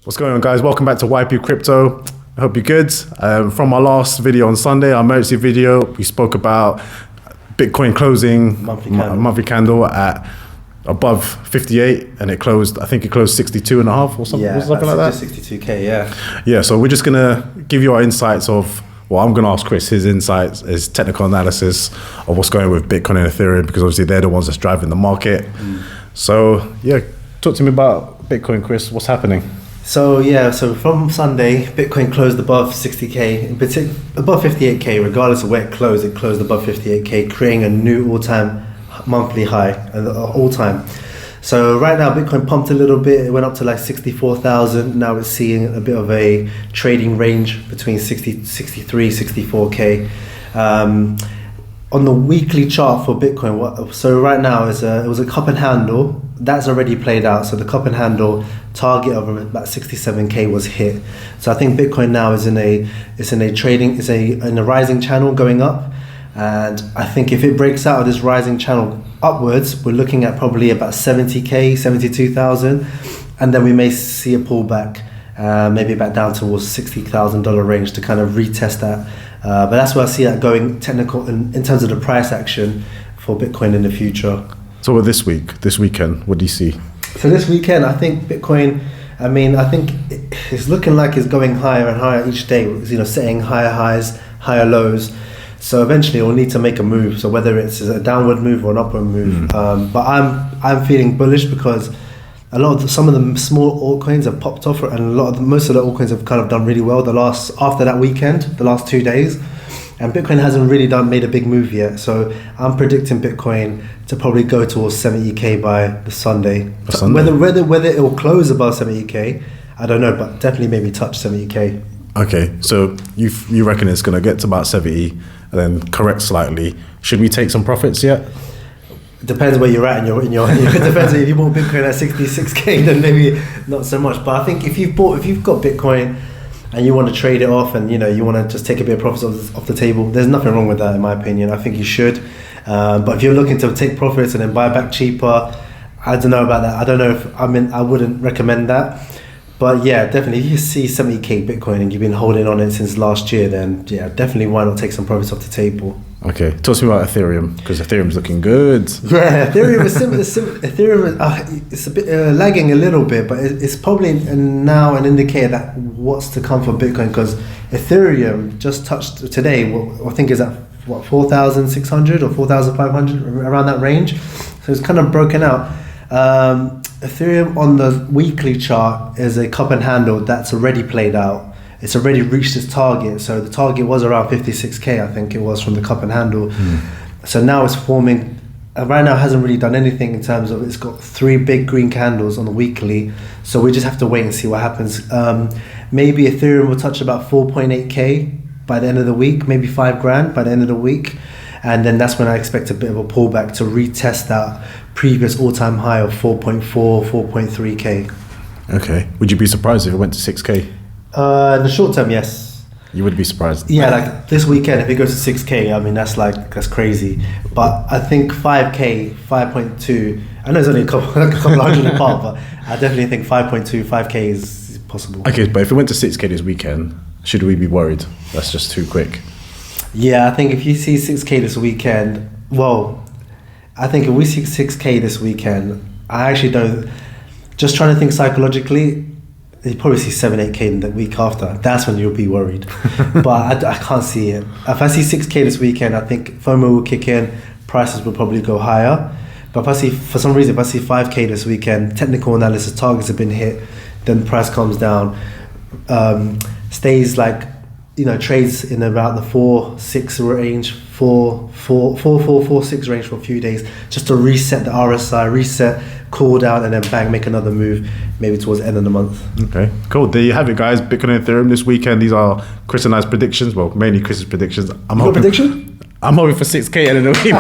What's going on, guys? Welcome back to YPCRYPTO. I hope you're good. From our last video on Sunday, our emergency video, we spoke about Bitcoin closing monthly candle at above 58, and it closed, I think it closed 62 and a half or something, something like that. 62k, yeah. Yeah, so we're just gonna give you our insights of, well, I'm gonna ask Chris his insights, his technical analysis of what's going on with Bitcoin and Ethereum, because obviously they're the ones that's driving the market. So yeah, talk to me about Bitcoin, Chris. What's happening? So from Sunday, Bitcoin closed above 60k, in particular above 58k. Regardless of where it closed above 58k, creating a new all-time monthly high, all-time. So right now, Bitcoin pumped a little bit. It went up to like 64,000. Now it's seeing a bit of a trading range between 63, 64k. On the weekly chart for Bitcoin, so right now it was a cup and handle. That's already played out. So the cup and handle target of about 67k was hit. So I think Bitcoin now is in a rising channel going up. And I think if it breaks out of this rising channel upwards, we're looking at probably about 70k, 72,000, and then we may see a pullback, maybe back down towards $60,000 range to kind of retest that. But that's where I see that going technical in terms of the price action for Bitcoin in the future. So this weekend, what do you see? So this weekend, I think Bitcoin, I think it's looking like it's going higher and higher each day, setting higher highs, higher lows. So eventually it will need to make a move. So whether it's a downward move or an upward move. But I'm feeling bullish because some of the small altcoins have popped off, and most of the altcoins have kind of done really well after that weekend, the last 2 days. And Bitcoin hasn't really made a big move yet. So I'm predicting Bitcoin to probably go towards 70k by the Sunday. Whether it will close above 70k, I don't know, but definitely maybe touch 70k. Okay, so you reckon it's going to get to about 70 and then correct slightly. Should we take some profits yet? It depends where you're at in your it depends. If you bought Bitcoin at 66k, then maybe not so much. But I think if you've got Bitcoin and you want to trade it off, and you want to just take a bit of profits off the table, there's nothing wrong with that, in my opinion. I think you should. But if you're looking to take profits and then buy back cheaper, I don't know about that. I don't know I wouldn't recommend that. But yeah, definitely, if you see 70k Bitcoin and you've been holding on it since last year, then yeah, definitely why not take some profits off the table. Okay, talk to me about Ethereum, because Ethereum's looking good. Yeah, Ethereum is similar. Ethereum, it's a bit lagging a little bit, but it's probably now an indicator that what's to come for Bitcoin, because Ethereum just touched today, I think is at 4,600 or 4,500, around that range. So it's kind of broken out. Ethereum on the weekly chart is a cup and handle that's already played out. It's already reached its target. So the target was around 56k, I think it was, from the cup and handle. So now it's forming, right now it hasn't really done anything in terms of, it's got 3 big green candles on the weekly. So we just have to wait and see what happens. Maybe Ethereum will touch about 4.8k by the end of the week, maybe 5 grand by the end of the week. And then that's when I expect a bit of a pullback to retest that previous all-time high of 4.4, 4.3k. Okay. Would you be surprised if it went to 6k? In the short term, yes. You would be surprised? Yeah, like this weekend, if it goes to 6k, that's crazy. But I think 5k, 5.2, I know it's only a couple hundred apart, but I definitely think 5.2, 5k is possible. Okay, but if it went to 6k this weekend, should we be worried? That's just too quick. Yeah, I think if you see 6k this weekend, I think if we see 6k this weekend, I actually don't, just trying to think psychologically, you probably see 7, 8k in the week after. That's when you'll be worried. But I can't see it. If I see 6k this weekend, I think FOMO will kick in, prices will probably go higher. But for some reason, if I see 5k this weekend, technical analysis targets have been hit, then the price comes down, stays like, trades in about the 4-6 range, 4-6 range for a few days, just to reset the RSI, cool down, and then bang, make another move, maybe towards the end of the month. Okay, cool. There you have it, guys. Bitcoin and Ethereum this weekend. These are Chris and I's predictions. Well, mainly Chris's predictions. Prediction? I'm hoping for 6k end of the week.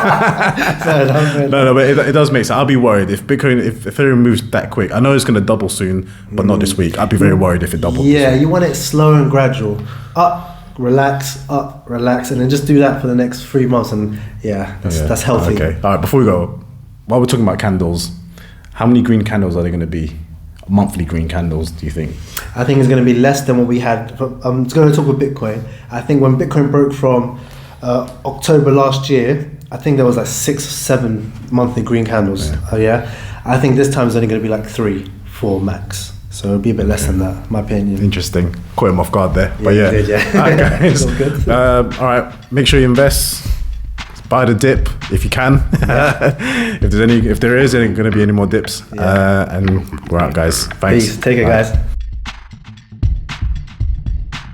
No, but it does make sense. I'll be worried if Ethereum moves that quick. I know it's going to double soon, but not this week. I'd be very worried if it doubles. Yeah, you want it slow and gradual. Up, relax, and then just do that for the next 3 months, and that's healthy. Okay. All right. Before we go, while we're talking about candles, how many green candles are there going to be monthly green candles, do you think? I think it's going to be less than what we had. I'm just going to talk with Bitcoin. I think when Bitcoin broke from October last year, I think there was like 6, 7 monthly green candles. I think this time it's only going to be like 3, 4 max. So it'll be a bit less than that, my opinion. Interesting. Caught him off guard there. But yeah. Did, yeah. All right, guys. All good. All right. Make sure you invest. Buy the dip if you can. If there is going to be any more dips. And we're out, guys. Thanks. Peace. Take it, guys.